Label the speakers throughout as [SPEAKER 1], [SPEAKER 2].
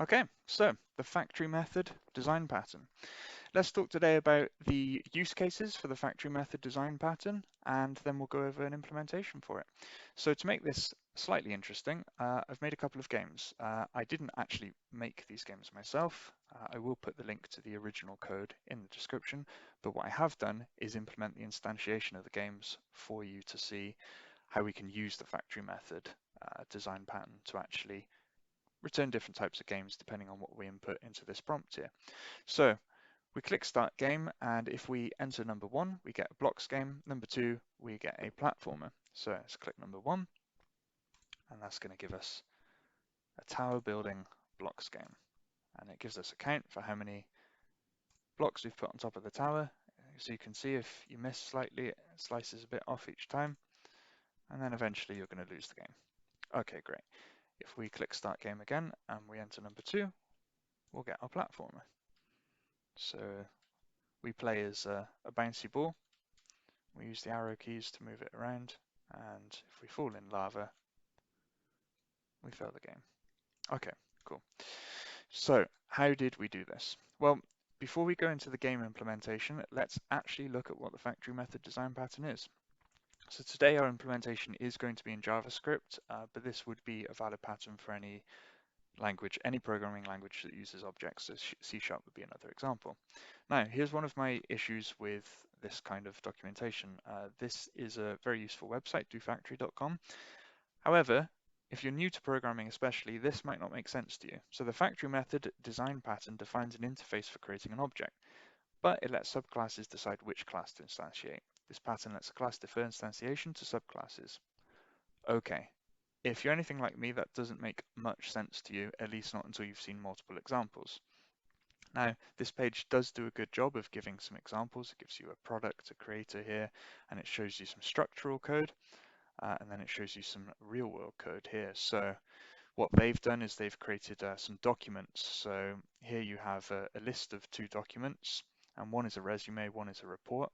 [SPEAKER 1] Okay, so the factory method design pattern. Let's talk today about the use cases for the factory method design pattern, and then we'll go over an implementation for it. So to make this slightly interesting, I've made a couple of games. I didn't actually make these games myself. I will put the link to the original code in the description, but what I have done is implement the instantiation of the games for you to see how we can use the factory method design pattern to actually return different types of games depending on what we input into this prompt here. So we click Start Game, and if we enter number 1, we get a blocks game. Number 2, we get a platformer. So let's click number 1, and that's going to give us a tower building blocks game. And it gives us a count for how many blocks we've put on top of the tower. So you can see if you miss slightly, it slices a bit off each time, and then eventually you're going to lose the game. Okay, great. If we click Start Game again, and we enter number 2, we'll get our platformer. So we play as a bouncy ball. We use the arrow keys to move it around, and if we fall in lava, we fail the game. Okay, cool. So how did we do this? Well, before we go into the game implementation, let's actually look at what the factory method design pattern is. So today our implementation is going to be in JavaScript, but this would be a valid pattern for any language, any programming language that uses objects. So C# would be another example. Now, here's one of my issues with this kind of documentation. This is a very useful website, dofactory.com. However, if you're new to programming especially, this might not make sense to you. So the factory method design pattern defines an interface for creating an object, but it lets subclasses decide which class to instantiate. This pattern lets a class defer instantiation to subclasses. Okay, if you're anything like me, that doesn't make much sense to you, at least not until you've seen multiple examples. Now, this page does do a good job of giving some examples. It gives you a product, a creator here, and it shows you some structural code, and then it shows you some real world code here. So what they've done is they've created some documents. So here you have a list of 2 documents, and one is a resume, one is a report,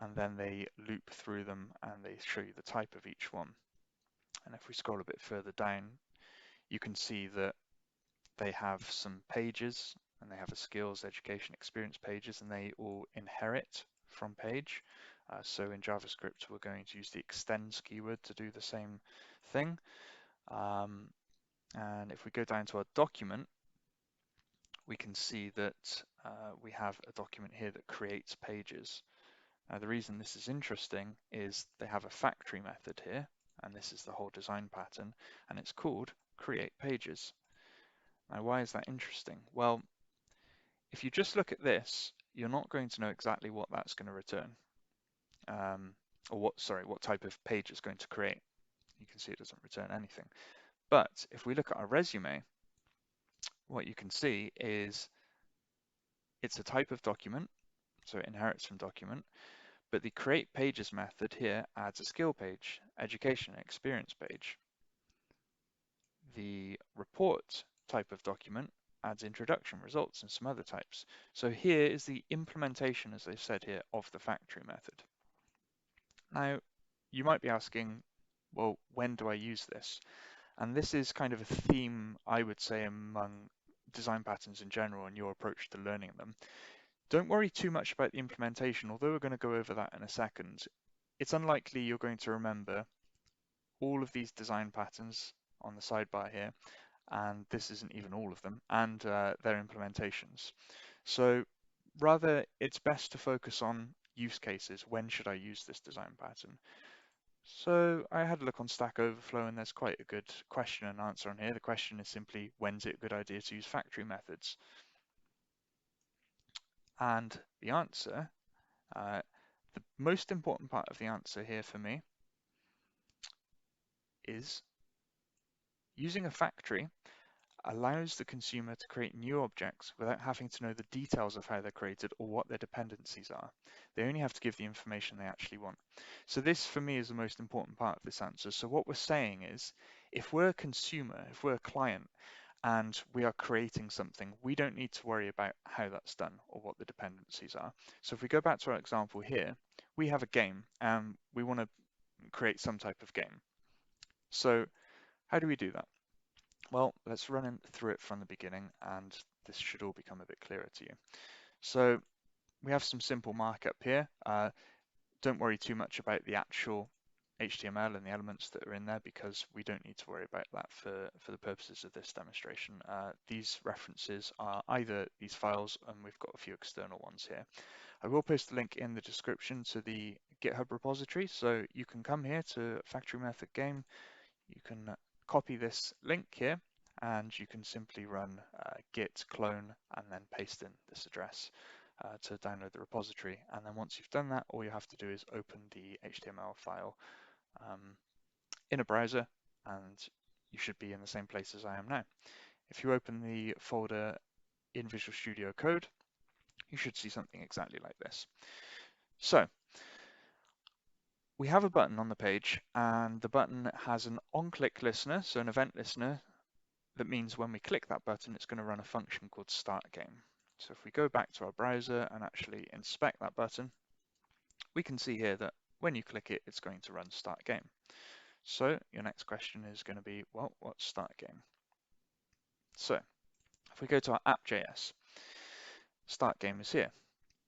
[SPEAKER 1] and then they loop through them and they show you the type of each one. And if we scroll a bit further down, you can see that they have some pages, and they have a skills, education, experience pages, and they all inherit from page. So in JavaScript, we're going to use the extends keyword to do the same thing. And if we go down to our document, we can see that we have a document here that creates pages. Now, the reason this is interesting is they have a factory method here, and this is the whole design pattern, and it's called create pages. Now, why is that interesting? Well, if you just look at this, you're not going to know exactly what that's going to return, or what type of page it's going to create. You can see it doesn't return anything. But if we look at our resume, what you can see is it's a type of document, so it inherits from document, but the create pages method here adds a skill page, education, and experience page. The report type of document adds introduction, results, and some other types. So here is the implementation, as they've said here, of the factory method. Now, you might be asking, well, when do I use this? And this is kind of a theme, I would say, among design patterns in general and your approach to learning them. Don't worry too much about the implementation, although we're going to go over that in a second. It's unlikely you're going to remember all of these design patterns on the sidebar here, and this isn't even all of them, and their implementations. So rather, it's best to focus on use cases. When should I use this design pattern? So I had a look on Stack Overflow, and there's quite a good question and answer on here. The question is simply, when's it a good idea to use factory methods? And the answer, the most important part of the answer here for me is using a factory allows the consumer to create new objects without having to know the details of how they're created or what their dependencies are. They only have to give the information they actually want. So this, for me, is the most important part of this answer. So what we're saying is, if we're a consumer, if we're a client, and we are creating something, we don't need to worry about how that's done or what the dependencies are. So if we go back to our example here, we have a game and we want to create some type of game. So how do we do that? Well, let's run through it from the beginning, and this should all become a bit clearer to you. So we have some simple markup here. Don't worry too much about the actual HTML and the elements that are in there, because we don't need to worry about that for the purposes of this demonstration. These references are either these files, and we've got a few external ones here. I will post a link in the description to the GitHub repository, so you can come here to Factory Method Game. You can copy this link here, and you can simply run git clone and then paste in this address to download the repository. And then once you've done that, all you have to do is open the HTML file in a browser, and you should be in the same place as I am now. If you open the folder in Visual Studio Code, you should see something exactly like this. So we have a button on the page, and the button has an on-click listener, so an event listener. That means when we click that button, it's going to run a function called start game. So if we go back to our browser and actually inspect that button, we can see here that when you click it, it's going to run start game. So your next question is going to be, well, what's start game? So if we go to our app.js, start game is here.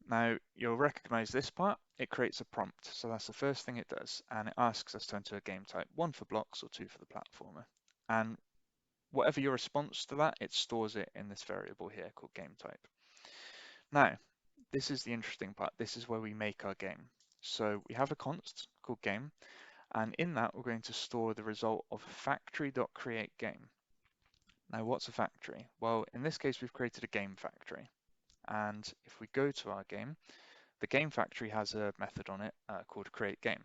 [SPEAKER 1] Now you'll recognize this part. It creates a prompt. So that's the first thing it does. And it asks us to enter a game type, 1 for blocks or 2 for the platformer. And whatever your response to that, it stores it in this variable here called game type. Now, this is the interesting part. This is where we make our game. So we have a const called game, and in that we're going to store the result of factory.createGame. Now, what's a factory? Well, in this case, we've created a game factory. And if we go to our game, the game factory has a method on it called createGame.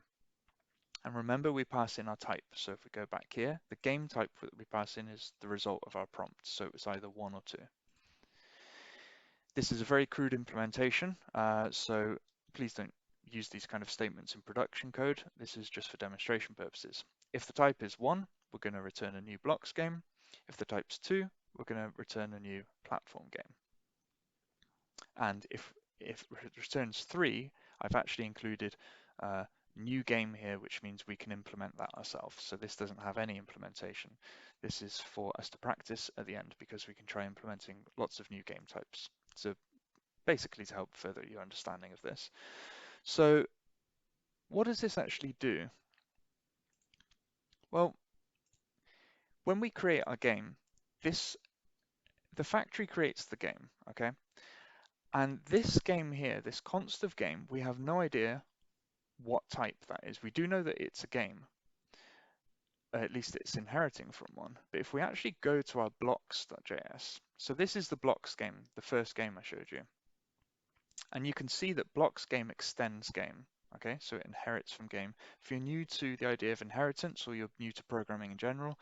[SPEAKER 1] And remember, we pass in our type. So if we go back here, the game type that we pass in is the result of our prompt. So it's either 1 or 2. This is a very crude implementation, so please don't use these kind of statements in production code. This is just for demonstration purposes. If the type is 1, we're going to return a new blocks game. If the type's 2, we're going to return a new platform game. And if it returns 3, I've actually included new game here, which means we can implement that ourselves. So this doesn't have any implementation. This is for us to practice at the end, because we can try implementing lots of new game types. So basically to help further your understanding of this. So what does this actually do? Well, when we create our game, the factory creates the game, okay? And this game here, this const of game, we have no idea what type that is. We do know that it's a game, at least it's inheriting from one. But if we actually go to our blocks.js, so this is the blocks game, the first game I showed you. And you can see that blocks game extends game. Okay, so it inherits from game. If you're new to the idea of inheritance, or you're new to programming in general,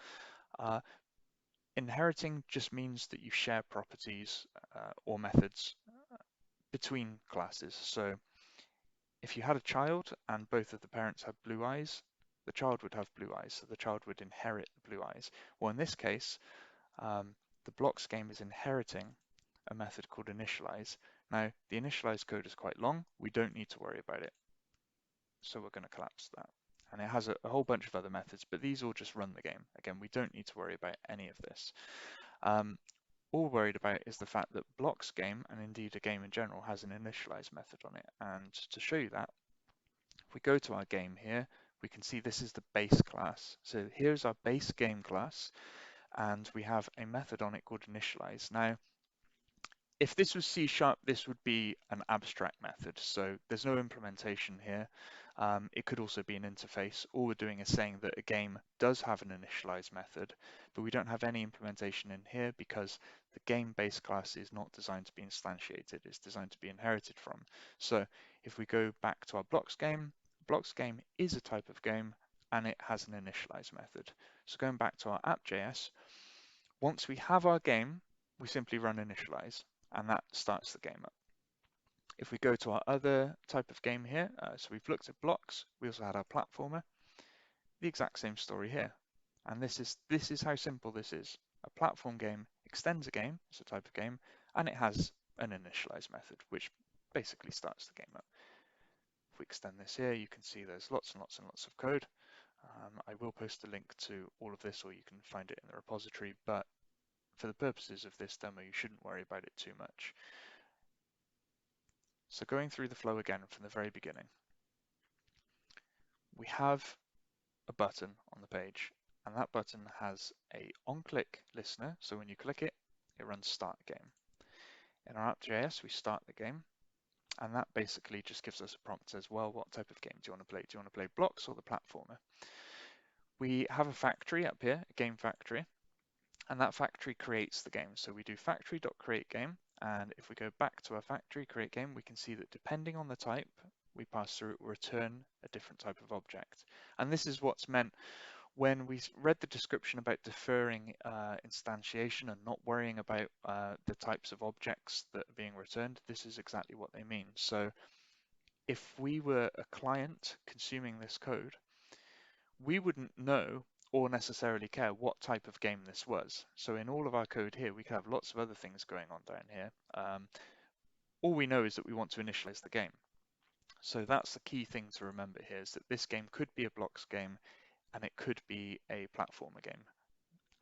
[SPEAKER 1] inheriting just means that you share properties or methods between classes. So if you had a child and both of the parents had blue eyes, the child would have blue eyes, so the child would inherit the blue eyes. Well, in this case, the blocks game is inheriting a method called initialize. Now, the initialize code is quite long. We don't need to worry about it. So we're going to collapse that. And it has a whole bunch of other methods, but these all just run the game. Again, we don't need to worry about any of this. All we're worried about is the fact that blocks game, and indeed a game in general, has an initialize method on it. And to show you that, if we go to our game here, we can see this is the base class. So here's our base game class, and we have a method on it called initialize. Now, if this was C#, this would be an abstract method. So there's no implementation here. It could also be an interface. All we're doing is saying that a game does have an initialize method, but we don't have any implementation in here because the game base class is not designed to be instantiated. It's designed to be inherited from. So if we go back to our blocks game is a type of game, and it has an initialize method. So going back to our app.js, once we have our game, we simply run initialize, and that starts the game up. If we go to our other type of game here, so we've looked at blocks, we also had our platformer, the exact same story here. And this is how simple this is. A platform game extends a game, it's a type of game, and it has an initialize method, which basically starts the game up. If we extend this here, you can see there's lots and lots and lots of code. I will post a link to all of this, or you can find it in the repository, but for the purposes of this demo, you shouldn't worry about it too much. So going through the flow again from the very beginning, we have a button on the page, and that button has a on-click listener. So when you click it, it runs start game. In our app.js, we start the game, and that basically just gives us a prompt that says, well, what type of game do you want to play? Do you want to play blocks or the platformer? We have a factory up here, a game factory, and that factory creates the game. So we do factory.createGame, and if we go back to our factory create game, we can see that depending on the type we pass through, it will return a different type of object. And this is what's meant when we read the description about deferring instantiation and not worrying about the types of objects that are being returned. This is exactly what they mean. So if we were a client consuming this code, we wouldn't know or necessarily care what type of game this was. So in all of our code here, we could have lots of other things going on down here. All we know is that we want to initialize the game. So that's the key thing to remember here, is that this game could be a blocks game and it could be a platformer game.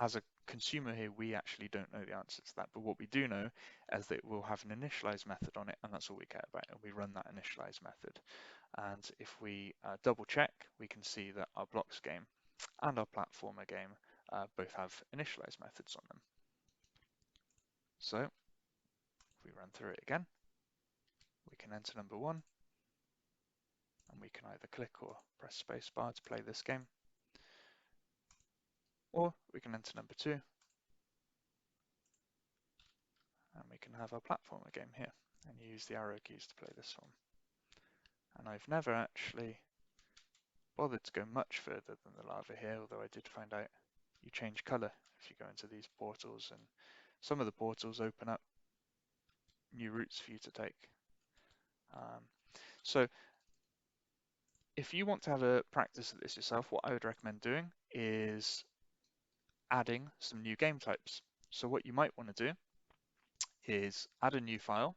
[SPEAKER 1] As a consumer here, we actually don't know the answer to that, but what we do know is that we'll have an initialize method on it, and that's all we care about, and we run that initialize method. And if we double check, we can see that our blocks game and our platformer game both have initialize methods on them. So if we run through it again, we can enter number 1, and we can either click or press spacebar to play this game, or we can enter number 2, and we can have our platformer game here, and use the arrow keys to play this one. And I've never actually bothered to go much further than the lava here, although I did find out you change color if you go into these portals, and some of the portals open up new routes for you to take. So if you want to have a practice of this yourself, what I would recommend doing is adding some new game types. So what you might want to do is add a new file,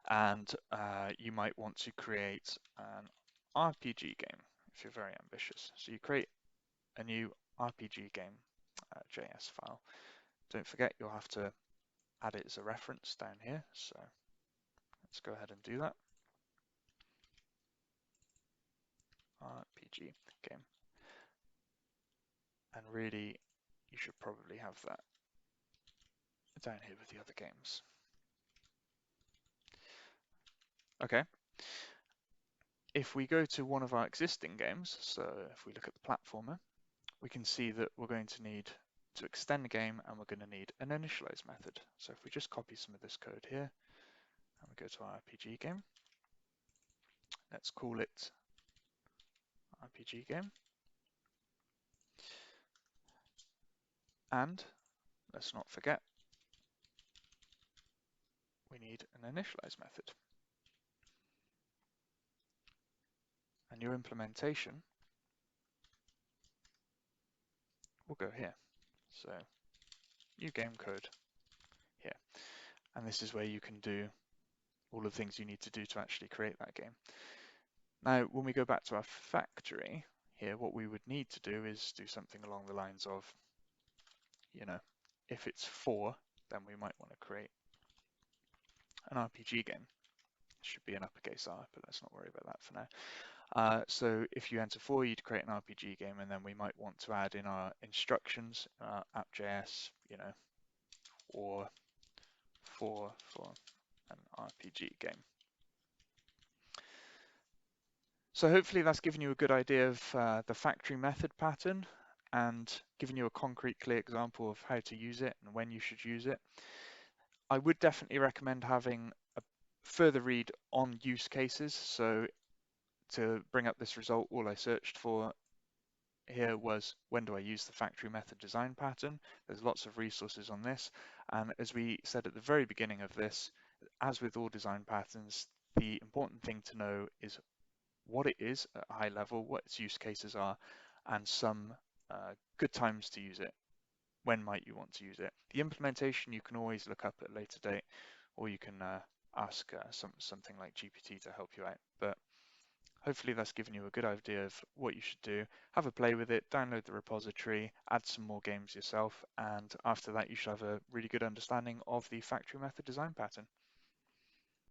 [SPEAKER 1] and you might want to create an RPG game if you're very ambitious. So you create a new RPG game JS file. Don't forget, you'll have to add it as a reference down here. So let's go ahead and do that. RPG game. And really, you should probably have that down here with the other games. Okay. If we go to one of our existing games, so if we look at the platformer, we can see that we're going to need to extend the game, and we're going to need an initialize method. So if we just copy some of this code here, and we go to our RPG game, let's call it RPG game. And let's not forget, we need an initialize method. And your implementation will go here. So new game code here. And this is where you can do all the things you need to do to actually create that game. Now, when we go back to our factory here, what we would need to do is do something along the lines of, if it's 4, then we might want to create an RPG game. It should be an uppercase R, but let's not worry about that for now. So if you enter 4, you'd create an RPG game, and then we might want to add in our instructions, app.js, or for an RPG game. So hopefully that's given you a good idea of the factory method pattern and given you a concrete, clear example of how to use it and when you should use it. I would definitely recommend having a further read on use cases. So to bring up this result, all I searched for here was, when do I use the factory method design pattern? There's lots of resources on this. And as we said at the very beginning of this, as with all design patterns, the important thing to know is what it is at a high level, what its use cases are, and some good times to use it. When might you want to use it? The implementation you can always look up at a later date, or you can ask something like GPT to help you out. But Hopefully that's given you a good idea of what you should do. Have a play with it, download the repository, add some more games yourself, and after that you should have a really good understanding of the factory method design pattern.